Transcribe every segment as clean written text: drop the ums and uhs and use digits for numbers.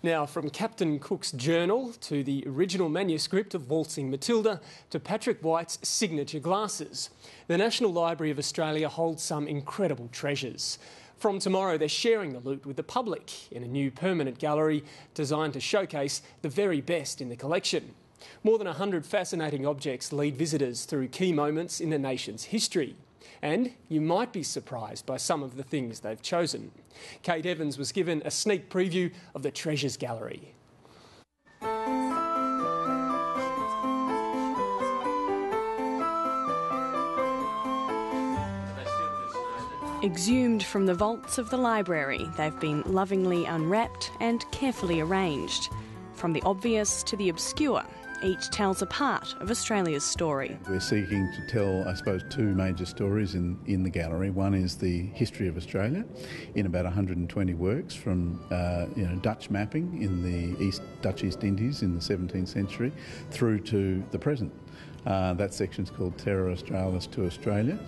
Now, from Captain Cook's journal to the original manuscript of Waltzing Matilda to Patrick White's signature glasses, the National Library of Australia holds some incredible treasures. From tomorrow, they're sharing the loot with the public in a new permanent gallery designed to showcase the very best in the collection. More than 100 fascinating objects lead visitors through key moments in the nation's history. And you might be surprised by some of the things they've chosen. Kate Evans was given a sneak preview of the Treasures Gallery. Exhumed from the vaults of the library, they've been lovingly unwrapped and carefully arranged. From the obvious to the obscure, each tells a part of Australia's story. We're seeking to tell, I suppose, two major stories in the gallery. One is the history of Australia in about 120 works from Dutch mapping in the Dutch East Indies in the 17th century through to the present. That section's called Terra Australis to Australia.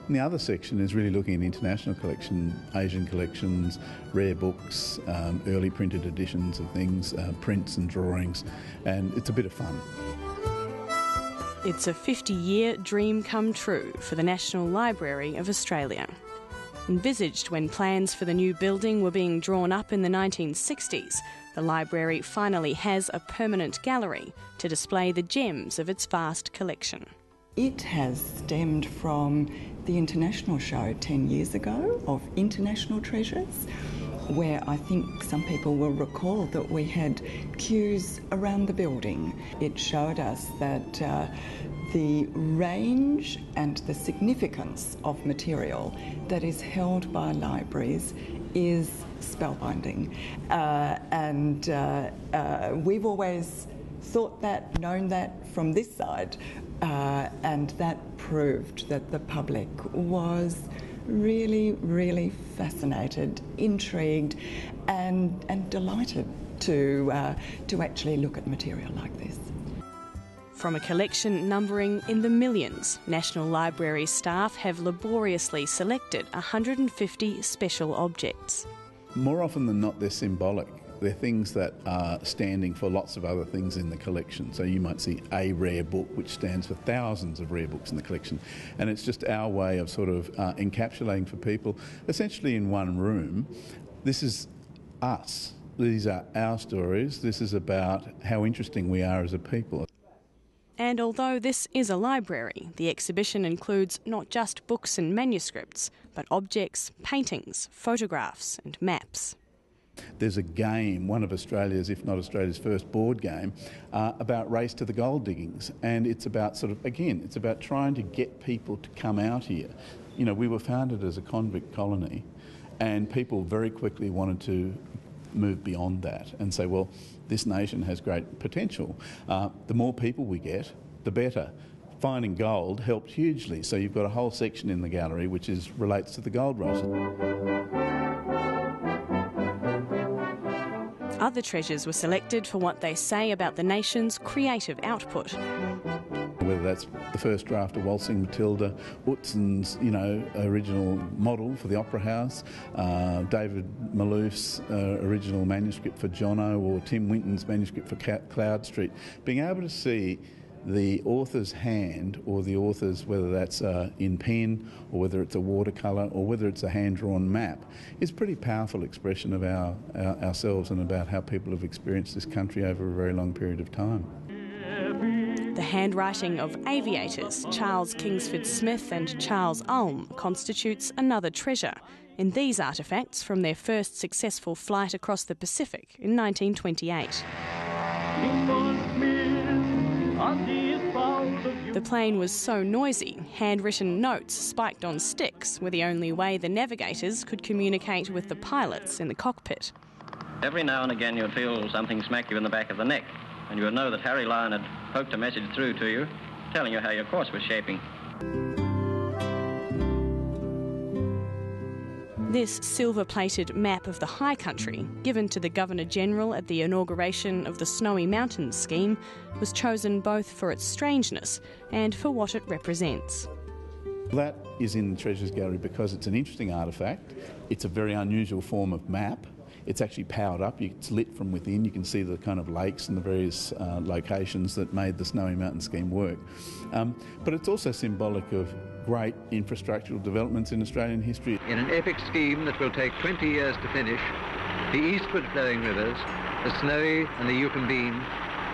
And the other section is really looking at international collection, Asian collections, rare books, early printed editions of things, prints and drawings, and it's a bit of fun. It's a 50-year dream come true for the National Library of Australia. Envisaged when plans for the new building were being drawn up in the 1960s, the library finally has a permanent gallery to display the gems of its vast collection. It has stemmed from the international show 10 years ago of International Treasures, where I think some people will recall that we had queues around the building. It showed us that the range and the significance of material that is held by libraries is spellbinding. We've always thought that, known that from this side, and that proved that the public was really, really fascinated, intrigued and delighted to actually look at material like this. From a collection numbering in the millions, National Library staff have laboriously selected 150 special objects. More often than not, they're symbolic. They're things that are standing for lots of other things in the collection. So you might see a rare book, which stands for thousands of rare books in the collection. And it's just our way of sort of encapsulating for people, essentially in one room, this is us. These are our stories. This is about how interesting we are as a people. And although this is a library, the exhibition includes not just books and manuscripts, but objects, paintings, photographs and maps. There's a game, one of Australia's, if not Australia's first board game, about race to the gold diggings. And it's about it's about trying to get people to come out here. You know, we were founded as a convict colony and people very quickly wanted to move beyond that and say, well, this nation has great potential. The more people we get, the better. Finding gold helped hugely. So you've got a whole section in the gallery which relates to the gold rush. Other treasures were selected for what they say about the nation's creative output. Whether that's the first draft of Waltzing Matilda, Utsen's, original model for the Opera House, David Malouf's original manuscript for Jono, or Tim Winton's manuscript for Cloud Street, being able to see the author's hand, or the author's, whether that's in pen or whether it's a watercolour or whether it's a hand-drawn map, is a pretty powerful expression of ourselves and about how people have experienced this country over a very long period of time. The handwriting of aviators Charles Kingsford Smith and Charles Ulm constitutes another treasure in these artefacts from their first successful flight across the Pacific in 1928. The plane was so noisy, handwritten notes spiked on sticks were the only way the navigators could communicate with the pilots in the cockpit. Every now and again you'd feel something smack you in the back of the neck, and you would know that Harry Lyon had poked a message through to you, telling you how your course was shaping. This silver-plated map of the high country, given to the Governor-General at the inauguration of the Snowy Mountains scheme, was chosen both for its strangeness and for what it represents. That is in the Treasures Gallery because it's an interesting artefact. It's a very unusual form of map. It's actually powered up. It's lit from within. You can see the kind of lakes and the various locations that made the Snowy Mountain scheme work. But it's also symbolic of great infrastructural developments in Australian history. In an epic scheme that will take 20 years to finish, the eastward flowing rivers, the Snowy and the Yucumbene,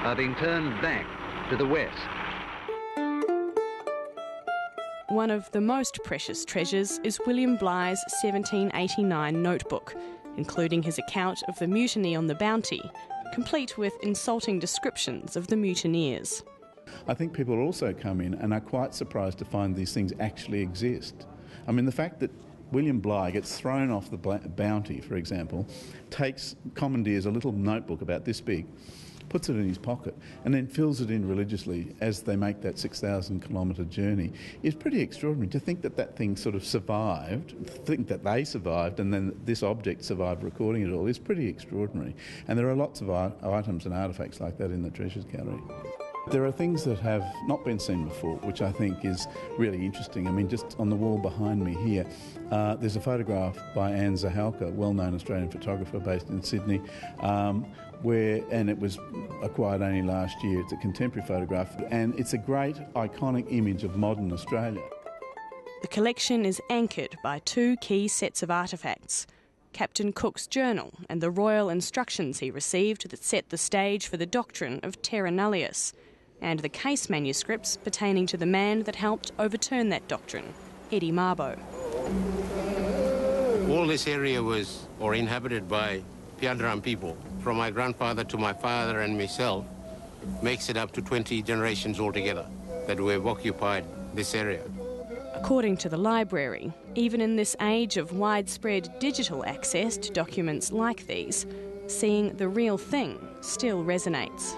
are being turned back to the west. One of the most precious treasures is William Bligh's 1789 notebook, including his account of the mutiny on the Bounty, complete with insulting descriptions of the mutineers. I think people also come in and are quite surprised to find these things actually exist. I mean, the fact that William Bligh gets thrown off the Bounty, for example, commandeers a little notebook about this big, puts it in his pocket and then fills it in religiously as they make that 6,000 kilometre journey is pretty extraordinary. To think that that thing sort of survived, think that they survived and then this object survived recording it all is pretty extraordinary. And there are lots of items and artefacts like that in the Treasures Gallery. There are things that have not been seen before, which I think is really interesting. I mean, just on the wall behind me here, there's a photograph by Anne Zahalka, well-known Australian photographer based in Sydney, and it was acquired only last year. It's a contemporary photograph, and it's a great, iconic image of modern Australia. The collection is anchored by two key sets of artefacts: Captain Cook's journal and the royal instructions he received that set the stage for the doctrine of terra nullius, and the case manuscripts pertaining to the man that helped overturn that doctrine, Eddie Mabo. All this area was inhabited by Piandaran people. From my grandfather to my father and myself, makes it up to 20 generations altogether that we've occupied this area. According to the library, even in this age of widespread digital access to documents like these, seeing the real thing still resonates.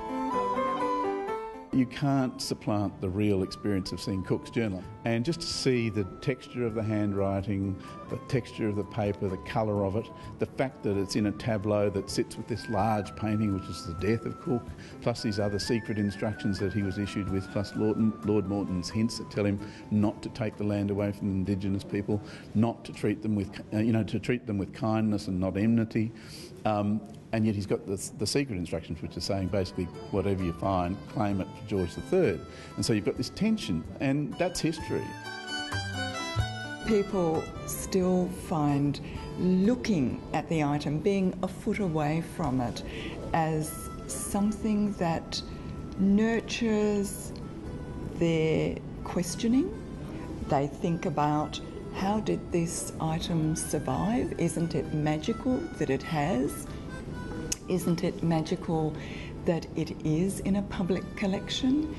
You can't supplant the real experience of seeing Cook's journal. And just to see the texture of the handwriting, the texture of the paper, the colour of it, the fact that it's in a tableau that sits with this large painting, which is the death of Cook, plus these other secret instructions that he was issued with, plus Lord Morton's hints that tell him not to take the land away from Indigenous people, not to treat them with, to treat them with kindness and not enmity. And yet he's got the secret instructions, which are saying basically whatever you find, claim it for George III. And so you've got this tension, and that's history. People still find looking at the item, being a foot away from it, as something that nurtures their questioning. They think about, how did this item survive? Isn't it magical that it has? Isn't it magical that it is in a public collection?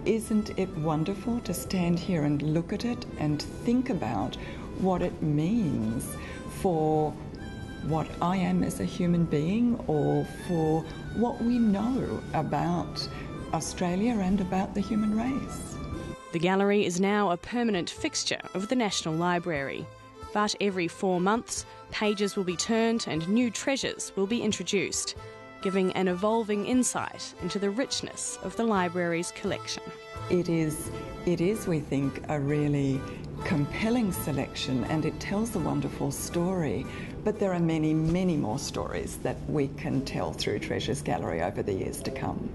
Isn't it wonderful to stand here and look at it and think about what it means for what I am as a human being, or for what we know about Australia and about the human race? The gallery is now a permanent fixture of the National Library. But every 4 months, pages will be turned and new treasures will be introduced, giving an evolving insight into the richness of the library's collection. It is, we think, a really compelling selection, and it tells a wonderful story. But there are many, many more stories that we can tell through Treasures Gallery over the years to come.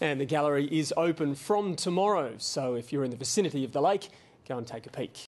And the gallery is open from tomorrow, so if you're in the vicinity of the lake, go and take a peek.